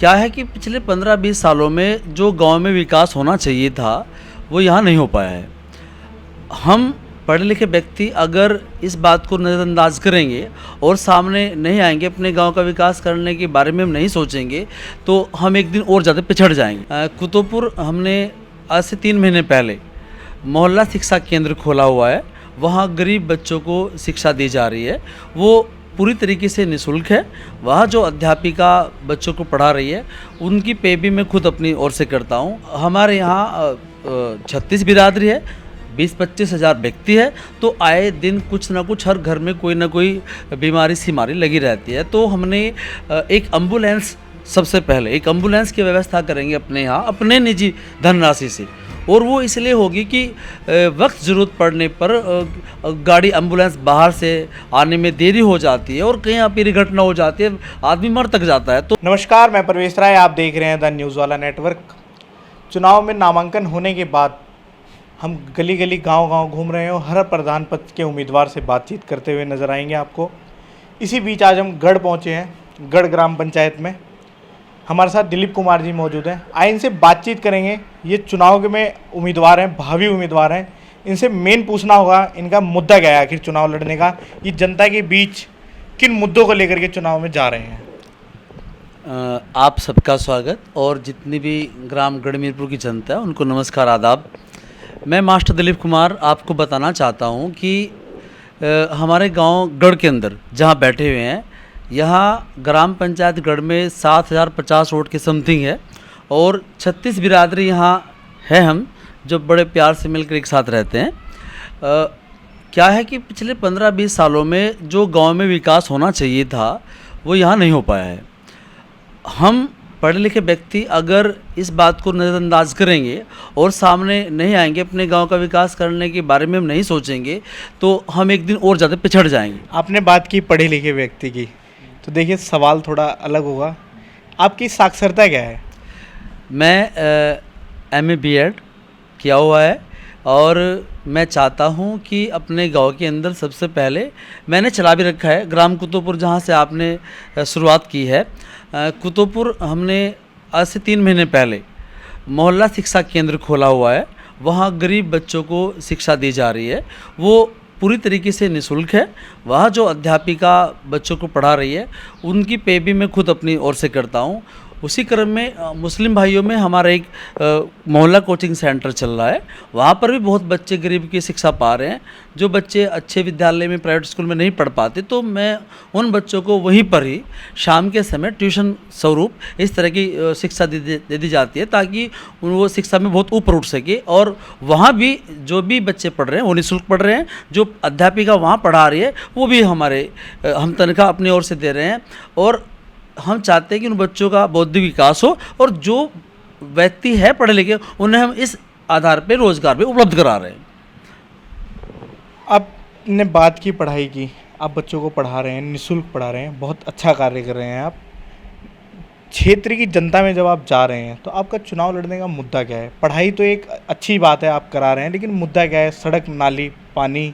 क्या है कि पिछले 15-20 सालों में जो गांव में विकास होना चाहिए था वो यहाँ नहीं हो पाया है। हम पढ़े लिखे व्यक्ति अगर इस बात को नज़रअंदाज करेंगे और सामने नहीं आएंगे, अपने गांव का विकास करने के बारे में हम नहीं सोचेंगे, तो हम एक दिन और ज़्यादा पिछड़ जाएंगे। कुतुबपुर हमने आज से 3 महीने पहले मोहल्ला शिक्षा केंद्र खोला हुआ है। वहाँ गरीब बच्चों को शिक्षा दी जा रही है। वो पूरी तरीके से निःशुल्क है। वहाँ जो अध्यापिका बच्चों को पढ़ा रही है उनकी पे भी मैं खुद अपनी ओर से करता हूँ। हमारे यहाँ 36 बिरादरी है, 20-25 हज़ार व्यक्ति है, तो आए दिन कुछ ना कुछ हर घर में कोई ना कोई बीमारी सीमारी लगी रहती है। तो हमने एक एम्बुलेंस, सबसे पहले एक एम्बुलेंस की व्यवस्था करेंगे अपने यहाँ अपने निजी धनराशि से, और वो इसलिए होगी कि वक्त ज़रूरत पड़ने पर गाड़ी एम्बुलेंस बाहर से आने में देरी हो जाती है और कहीं आपकी घटना हो जाती है, आदमी मर तक जाता है। तो नमस्कार, मैं परवेश राय, आप देख रहे हैं द न्यूज़ वाला नेटवर्क। चुनाव में नामांकन होने के बाद हम गली गली गांव-गांव घूम रहे हैं और हर प्रधान पद के उम्मीदवार से बातचीत करते हुए नजर आएंगे आपको। इसी बीच आज हम गढ़ पहुंचे हैं, गढ़ ग्राम पंचायत में। हमारे साथ दिलीप कुमार जी मौजूद हैं। आइए इनसे बातचीत करेंगे। ये चुनाव के में उम्मीदवार हैं, भावी उम्मीदवार हैं। इनसे मेन पूछना होगा इनका मुद्दा क्या है आखिर चुनाव लड़ने का, ये जनता के बीच किन मुद्दों को लेकर के चुनाव में जा रहे हैं। आप सबका स्वागत, और जितनी भी ग्राम गढ़मीरपुर की जनता है उनको नमस्कार, आदाब। मैं मास्टर दिलीप कुमार आपको बताना चाहता हूँ कि हमारे गांव गढ़ के अंदर जहाँ बैठे हुए हैं, यहाँ ग्राम पंचायत गढ़ में 7050 वोट के समथिंग है, और 36 बिरादरी यहाँ है हम, जो बड़े प्यार से मिलकर एक साथ रहते हैं। क्या है कि पिछले 15-20 सालों में जो गांव में विकास होना चाहिए था वो यहाँ नहीं हो पाया है। हम पढ़े लिखे व्यक्ति अगर इस बात को नज़रअंदाज करेंगे और सामने नहीं आएंगे, अपने गांव का विकास करने के बारे में हम नहीं सोचेंगे, तो हम एक दिन और ज़्यादा पिछड़ जाएंगे। आपने बात की पढ़े लिखे व्यक्ति की, तो देखिए सवाल थोड़ा अलग होगा। आपकी साक्षरता क्या है? मैं MA B.Ed किया हुआ है, और मैं चाहता हूं कि अपने गांव के अंदर सबसे पहले मैंने चला भी रखा है ग्राम कुतुबपुर, जहां से आपने शुरुआत की है। कुतुबपुर हमने आज से 3 महीने पहले मोहल्ला शिक्षा केंद्र खोला हुआ है। वहाँ गरीब बच्चों को शिक्षा दी जा रही है। वो पूरी तरीके से निःशुल्क है। वहाँ जो अध्यापिका बच्चों को पढ़ा रही है उनकी पे भी मैं खुद अपनी ओर से करता हूँ। उसी क्रम में मुस्लिम भाइयों में हमारा एक मोहल्ला कोचिंग सेंटर चल रहा है। वहाँ पर भी बहुत बच्चे गरीब की शिक्षा पा रहे हैं। जो बच्चे अच्छे विद्यालय में, प्राइवेट स्कूल में नहीं पढ़ पाते, तो मैं उन बच्चों को वहीं पर ही शाम के समय ट्यूशन स्वरूप इस तरह की शिक्षा दे दी जाती है, ताकि वो शिक्षा में बहुत ऊपर उठ सके। और वहाँ भी जो भी बच्चे पढ़ रहे हैं वो निःशुल्क पढ़ रहे हैं। जो अध्यापिका वहाँ पढ़ा रही है वो भी हम तनख्वाह अपनी ओर से दे रहे हैं। और हम चाहते हैं कि उन बच्चों का बौद्धिक विकास हो, और जो व्यक्ति है पढ़े लिखे उन्हें हम इस आधार पे रोजगार भी उपलब्ध करा रहे हैं। आपने बात की पढ़ाई की, आप बच्चों को पढ़ा रहे हैं, निःशुल्क पढ़ा रहे हैं, बहुत अच्छा कार्य कर रहे हैं आप। क्षेत्र की जनता में जब आप जा रहे हैं तो आपका चुनाव लड़ने का मुद्दा क्या है? पढ़ाई तो एक अच्छी बात है, आप करा रहे हैं, लेकिन मुद्दा क्या है? सड़क, नाली, पानी,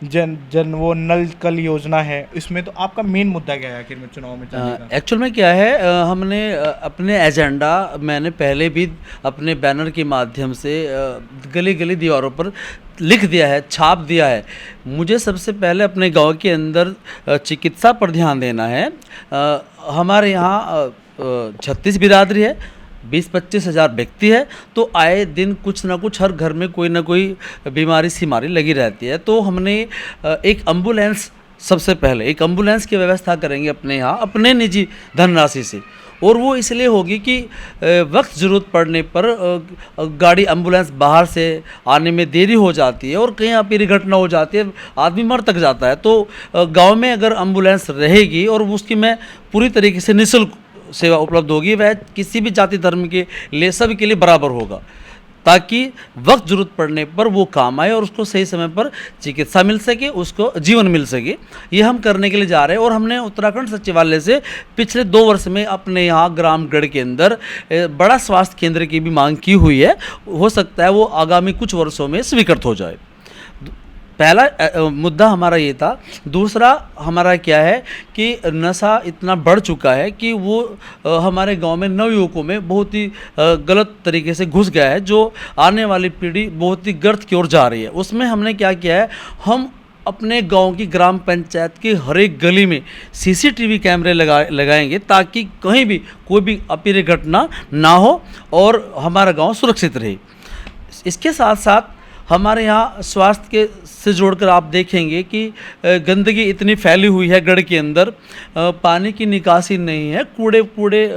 जन वो नल कल योजना है, इसमें तो आपका मेन मुद्दा क्या है आखिर में चुनाव में जाने का? एक्चुअल में क्या है, हमने अपने एजेंडा मैंने पहले भी अपने बैनर के माध्यम से गली गली दीवारों पर लिख दिया है, छाप दिया है। मुझे सबसे पहले अपने गांव के अंदर चिकित्सा पर ध्यान देना है। हमारे यहाँ 36 बिरादरी है, 20-25 हज़ार व्यक्ति है, तो आए दिन कुछ ना कुछ हर घर में कोई ना कोई बीमारी सीमारी लगी रहती है। तो हमने एक एम्बुलेंस, सबसे पहले एक एम्बुलेंस की व्यवस्था करेंगे अपने यहाँ अपने निजी धनराशि से, और वो इसलिए होगी कि वक्त ज़रूरत पड़ने पर गाड़ी एम्बुलेंस बाहर से आने में देरी हो जाती है और कहीं आपकी घटना हो जाती है, आदमी मर तक जाता है। तो गांव में अगर एम्बुलेंस रहेगी और उसकी मैं पूरी तरीके से निःशुल्क सेवा उपलब्ध होगी, वह किसी भी जाति धर्म के लिए, सभी के लिए बराबर होगा, ताकि वक्त ज़रूरत पड़ने पर वो काम आए और उसको सही समय पर चिकित्सा मिल सके, उसको जीवन मिल सके। ये हम करने के लिए जा रहे हैं। और हमने उत्तराखंड सचिवालय से पिछले 2 वर्ष में अपने यहाँ ग्राम गढ़ के अंदर बड़ा स्वास्थ्य केंद्र की भी मांग की हुई है। हो सकता है वो आगामी कुछ वर्षों में स्वीकृत हो जाए। पहला मुद्दा हमारा ये था। दूसरा हमारा क्या है कि नशा इतना बढ़ चुका है कि वो हमारे गांव में नवयुवकों में बहुत ही गलत तरीके से घुस गया है, जो आने वाली पीढ़ी बहुत ही गर्त की ओर जा रही है। उसमें हमने क्या किया है, हम अपने गांव की ग्राम पंचायत की हर एक गली में सीसीटीवी कैमरे लगाएंगे, ताकि कहीं भी कोई भी अप्रिय घटना ना हो और हमारा गांव सुरक्षित रहे। इसके साथ साथ हमारे यहाँ स्वास्थ्य के से जोड़कर आप देखेंगे कि गंदगी इतनी फैली हुई है गढ़ के अंदर, पानी की निकासी नहीं है, कूड़े कूड़े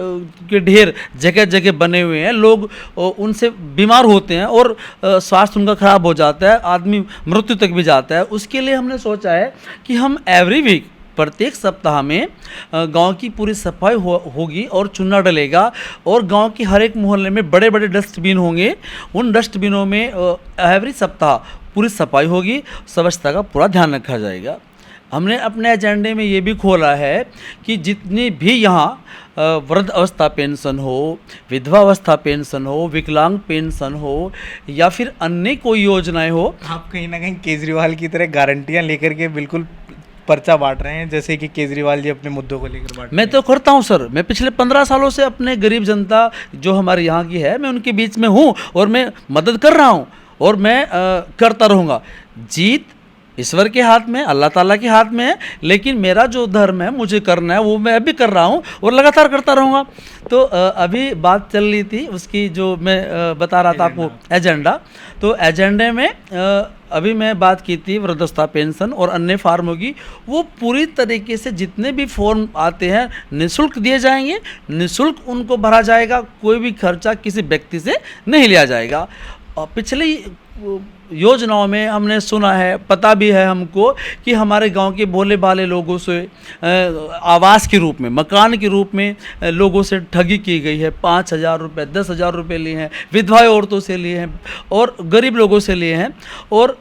के ढेर जगह जगह बने हुए हैं, लोग उनसे बीमार होते हैं और स्वास्थ्य उनका खराब हो जाता है, आदमी मृत्यु तक भी जाता है। उसके लिए हमने सोचा है कि हम एवरी वीक, प्रत्येक सप्ताह में गांव की पूरी सफाई होगी और चूना डलेगा, और गांव की हर एक मोहल्ले में बड़े बड़े डस्टबिन होंगे। उन डस्टबिनों में एवरी सप्ताह पूरी सफाई होगी, स्वच्छता का पूरा ध्यान रखा जाएगा। हमने अपने एजेंडे में ये भी खोला है कि जितनी भी यहाँ वृद्ध अवस्था पेंशन हो, विधवा अवस्था पेंशन हो, विकलांग पेंशन हो या फिर अन्य कोई योजनाएं हो। आप कहीं ना कहीं केजरीवाल की तरह गारंटियां लेकर के बिल्कुल पर्चा बांट रहे हैं, जैसे कि केजरीवाल जी अपने मुद्दों को लेकर बांट। मैं तो करता हूँ सर, मैं पिछले 15 सालों से अपने गरीब जनता जो हमारे यहाँ की है, मैं उनके बीच में हूँ और मैं मदद कर रहा हूँ और मैं करता रहूँगा। जीत ईश्वर के हाथ में, अल्लाह ताला के हाथ में है, लेकिन मेरा जो धर्म है मुझे करना है वो मैं अभी कर रहा हूँ और लगातार करता रहूँगा। तो अभी बात चल रही थी उसकी, जो मैं बता रहा था आपको एजेंडा। तो एजेंडे में अभी मैं बात की थी वृद्धावस्था पेंशन और अन्य फार्मों की, वो पूरी तरीके से जितने भी फॉर्म आते हैं निःशुल्क दिए जाएंगे, निःशुल्क उनको भरा जाएगा, कोई भी खर्चा किसी व्यक्ति से नहीं लिया जाएगा। पिछली योजनाओं में हमने सुना है, पता भी है हमको कि हमारे गांव के भोले भाले लोगों से आवास के रूप में, मकान के रूप में लोगों से ठगी की गई है। 5,000 रुपये, 10,000 रुपये लिए हैं, विधवा औरतों से लिए हैं और गरीब लोगों से लिए हैं और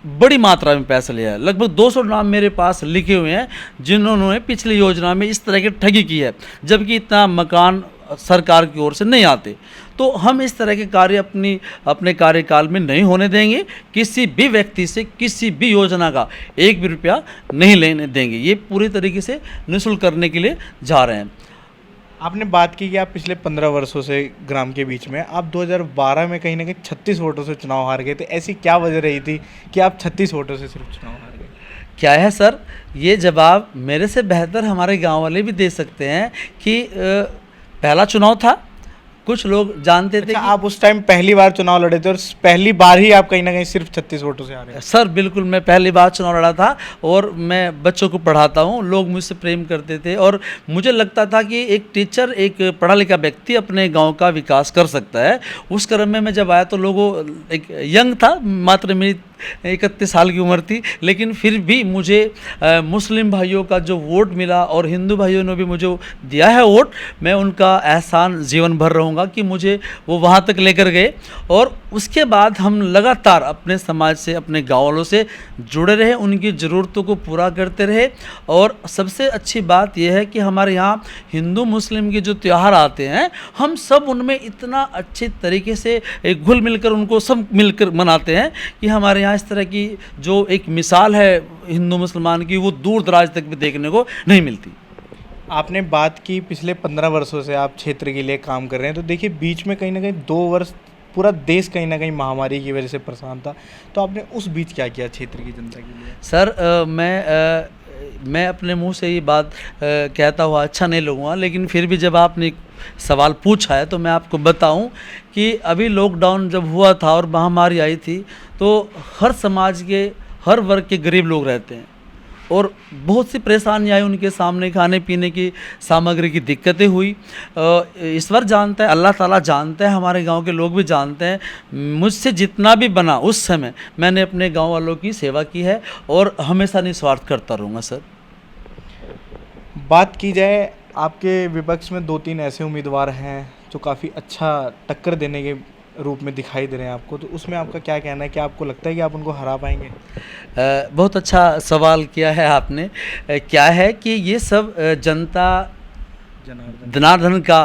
बड़ी मात्रा में पैसा लिया है। लगभग 200 नाम मेरे पास लिखे हुए हैं जिन्होंने पिछली योजना में इस तरह की ठगी की है, जबकि इतना मकान सरकार की ओर से नहीं आते। तो हम इस तरह के कार्य अपने कार्यकाल में नहीं होने देंगे। किसी भी व्यक्ति से किसी भी योजना का 1 भी रुपया नहीं लेने देंगे। ये पूरी तरीके से निःशुल्क करने के लिए जा रहे हैं। आपने बात की कि आप पिछले 15 वर्षों से ग्राम के बीच में, आप 2012 में कहीं ना कहीं 36 वोटों से चुनाव हार गए थे। ऐसी क्या वजह रही थी कि आप 36 वोटों से सिर्फ चुनाव हार गए? क्या है सर, ये जवाब मेरे से बेहतर हमारे गांव वाले भी दे सकते हैं कि पहला चुनाव था, कुछ लोग जानते थे कि आप उस टाइम पहली बार चुनाव लड़े थे और पहली बार ही आप कहीं ना कहीं सिर्फ 36 वोटों से आ रहे हैं। सर बिल्कुल, मैं पहली बार चुनाव लड़ा था और मैं बच्चों को पढ़ाता हूँ, लोग मुझसे प्रेम करते थे और मुझे लगता था कि एक टीचर, एक पढ़ा लिखा व्यक्ति अपने गांव का विकास कर सकता है। उस क्रम में मैं जब आया तो लोगों, एक यंग था, मात्र मेरी 31 साल की उम्र थी, लेकिन फिर भी मुझे मुस्लिम भाइयों का जो वोट मिला और हिंदू भाइयों ने भी मुझे दिया है वोट, मैं उनका एहसान जीवन भर रहूँगा कि मुझे वो वहाँ तक लेकर गए। और उसके बाद हम लगातार अपने समाज से, अपने गाँव वालों से जुड़े रहे, उनकी ज़रूरतों को पूरा करते रहे। और सबसे अच्छी बात यह है कि हमारे यहाँ हिंदू मुस्लिम के जो त्यौहार आते हैं, हम सब उनमें इतना अच्छे तरीके से घुल मिलकर उनको सब मिलकर मनाते हैं कि हमारे यहाँ इस तरह की जो एक मिसाल है हिंदू मुसलमान की, वो दूर दराज तक भी देखने को नहीं मिलती। आपने बात की पिछले 15 वर्षों से आप क्षेत्र के लिए काम कर रहे हैं, तो देखिए बीच में कहीं ना कहीं 2 वर्ष पूरा देश कहीं ना कहीं महामारी की वजह से परेशान था, तो आपने उस बीच क्या किया क्षेत्र की जनता के लिए? सर मैं अपने मुंह से ये बात कहता हुआ अच्छा नहीं लगूँगा, लेकिन फिर भी जब आपने सवाल पूछा है तो मैं आपको बताऊं कि अभी लॉकडाउन जब हुआ था और महामारी आई थी, तो हर समाज के, हर वर्ग के गरीब लोग रहते हैं और बहुत सी परेशानियाँ आई उनके सामने। खाने पीने की सामग्री की दिक्कतें हुई। ईश्वर जानता है, अल्लाह ताला जानता है, हमारे गांव के लोग भी जानते हैं। मुझसे जितना भी बना उस समय मैंने अपने गांव वालों की सेवा की है और हमेशा निस्वार्थ करता रहूँगा। सर बात की जाए, आपके विपक्ष में 2-3 ऐसे उम्मीदवार हैं जो काफ़ी अच्छा टक्कर देने के रूप में दिखाई दे रहे हैं आपको, तो उसमें आपका क्या कहना है? क्या आपको लगता है कि आप उनको हरा पाएंगे? बहुत अच्छा सवाल किया है आपने। क्या है कि ये सब जनता जनार्दन का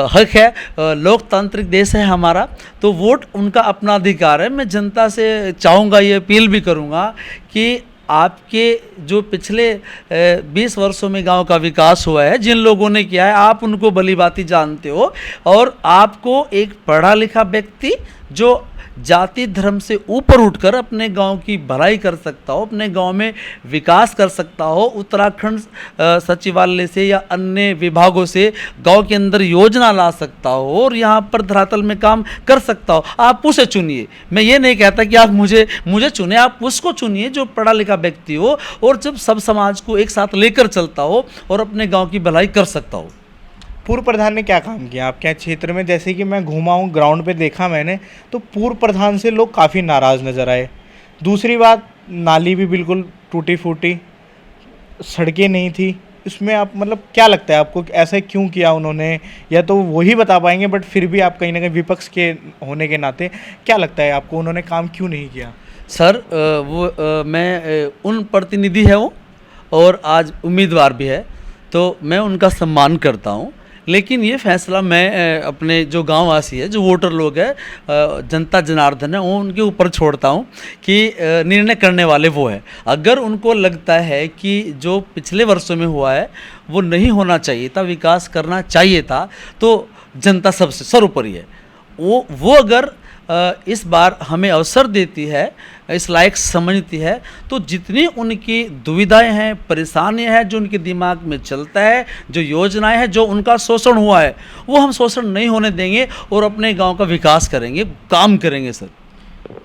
हक है। लोकतांत्रिक देश है हमारा, तो वोट उनका अपना अधिकार है। मैं जनता से चाहूँगा, ये अपील भी करूँगा कि आपके जो पिछले 20 वर्षों में गांव का विकास हुआ है, जिन लोगों ने किया है, आप उनको भलीभांति जानते हो। और आपको एक पढ़ा लिखा व्यक्ति जो जाति धर्म से ऊपर उठकर अपने गांव की भलाई कर सकता हो, अपने गांव में विकास कर सकता हो, उत्तराखंड सचिवालय से या अन्य विभागों से गांव के अंदर योजना ला सकता हो और यहां पर धरातल में काम कर सकता हो, आप उसे चुनिए। मैं ये नहीं कहता कि आप मुझे चुने, आप उसको चुनिए जो पढ़ा लिखा व्यक्ति हो और जब सब समाज को एक साथ लेकर चलता हो और अपने गाँव की भलाई कर सकता हो। पूर्व प्रधान ने क्या काम किया आपके क्षेत्र में? जैसे कि मैं घूमा हूँ, ग्राउंड पे देखा मैंने, तो पूर्व प्रधान से लोग काफ़ी नाराज़ नज़र आए। दूसरी बात, नाली भी बिल्कुल टूटी फूटी, सड़कें नहीं थी। इसमें आप मतलब क्या लगता है आपको, ऐसा क्यों किया उन्होंने? या तो वही बता पाएंगे, बट फिर भी आप कहीं ना कहीं विपक्ष के होने के नाते क्या लगता है आपको, उन्होंने काम क्यों नहीं किया? सर मैं उन प्रतिनिधि है वो, और आज उम्मीदवार भी है, तो मैं उनका सम्मान करता हूँ। लेकिन ये फैसला मैं अपने जो गांववासी है, जो वोटर लोग हैं, जनता जनार्दन है, वो उनके ऊपर छोड़ता हूँ कि निर्णय करने वाले वो है। अगर उनको लगता है कि जो पिछले वर्षों में हुआ है वो नहीं होना चाहिए था, विकास करना चाहिए था, तो जनता सबसे सर्वोपरि है। वो अगर इस बार हमें अवसर देती है, इस लायक समझती है, तो जितनी उनकी दुविधाएं हैं, परेशानियां हैं, जो उनके दिमाग में चलता है, जो योजनाएं हैं, जो उनका शोषण हुआ है, वो हम शोषण नहीं होने देंगे और अपने गांव का विकास करेंगे, काम करेंगे। सर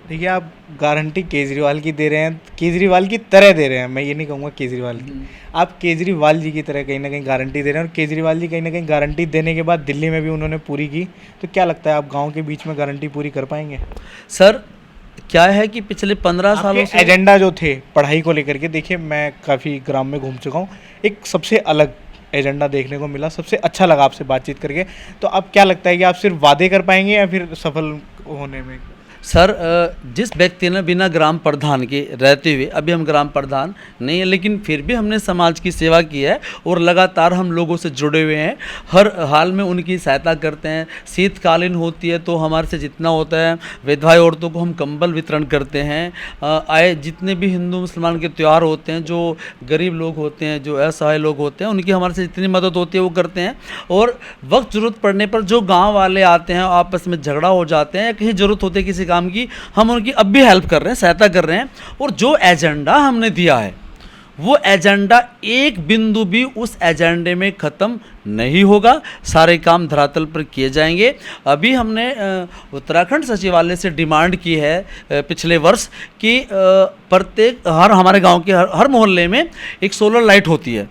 देखिए, आप गारंटी केजरीवाल की दे रहे हैं, केजरीवाल की तरह दे रहे हैं, मैं ये नहीं कहूँगा केजरीवाल की, आप केजरीवाल जी की तरह कहीं ना कहीं गारंटी दे रहे हैं। और केजरीवाल जी कहीं ना कहीं गारंटी देने के बाद दिल्ली में भी उन्होंने पूरी की, तो क्या लगता है आप गांव के बीच में गारंटी पूरी कर पाएंगे? सर क्या है कि पिछले 15 सालों से एजेंडा जो थे पढ़ाई को लेकर के, देखिए मैं काफ़ी ग्राम में घूम चुका हूँ, एक सबसे अलग एजेंडा देखने को मिला, सबसे अच्छा लगा आपसे बातचीत करके। तो अब क्या लगता है कि आप सिर्फ वादे कर पाएंगे या फिर सफल होने में? सर जिस व्यक्ति ने बिना ग्राम प्रधान के रहते हुए, अभी हम ग्राम प्रधान नहीं है, लेकिन फिर भी हमने समाज की सेवा की है और लगातार हम लोगों से जुड़े हुए हैं, हर हाल में उनकी सहायता करते हैं। शीतकालीन होती है तो हमारे से जितना होता है, विधवा औरतों को हम कंबल वितरण करते हैं। आए जितने भी हिंदू मुसलमान के त्यौहार होते हैं, जो गरीब लोग होते हैं, जो असहाय लोग होते हैं, उनकी हमारे से जितनी मदद होती है वो करते हैं। और वक्त ज़रूरत पड़ने पर जो गाँव वाले आते हैं, आपस में झगड़ा हो जाते हैं या कहीं ज़रूरत होती है किसी काम की, हम उनकी अब भी हेल्प कर रहे हैं, सहायता कर रहे हैं। और जो एजेंडा हमने दिया है, वो एजेंडा एक बिंदु भी उस एजेंडे में ख़त्म नहीं होगा, सारे काम धरातल पर किए जाएंगे। अभी हमने उत्तराखंड सचिवालय से डिमांड की है पिछले वर्ष कि प्रत्येक हमारे गांव के हर मोहल्ले में एक सोलर लाइट होती है।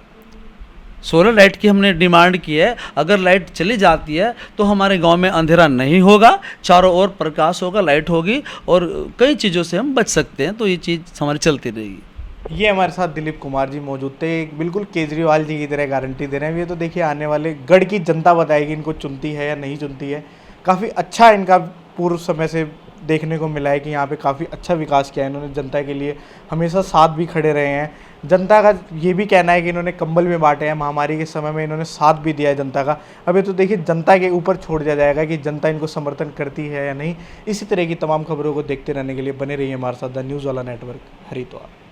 सोलर लाइट की हमने डिमांड की है। अगर लाइट चली जाती है तो हमारे गांव में अंधेरा नहीं होगा, चारों ओर प्रकाश होगा, लाइट होगी और कई चीज़ों से हम बच सकते हैं। तो ये चीज़ हमारी चलती रहेगी। ये हमारे साथ दिलीप कुमार जी मौजूद थे, बिल्कुल केजरीवाल जी की तरह गारंटी दे रहे हैं। ये तो देखिए आने वाले गढ़ की जनता बताएगी इनको चुनती है या नहीं चुनती है। काफ़ी अच्छा इनका पूर्व समय से देखने को मिला है कि यहाँ पे काफ़ी अच्छा विकास किया है इन्होंने, जनता के लिए हमेशा साथ भी खड़े रहे हैं। जनता का ये भी कहना है कि इन्होंने कंबल भी बांटे हैं, महामारी के समय में इन्होंने साथ भी दिया है जनता का। अब ये तो देखिए जनता के ऊपर छोड़ दिया जाएगा कि जनता इनको समर्थन करती है या नहीं। इसी तरह की तमाम खबरों को देखते रहने के लिए बने रहिए हमारे साथ द न्यूज़ वाला नेटवर्क हरिद्वार।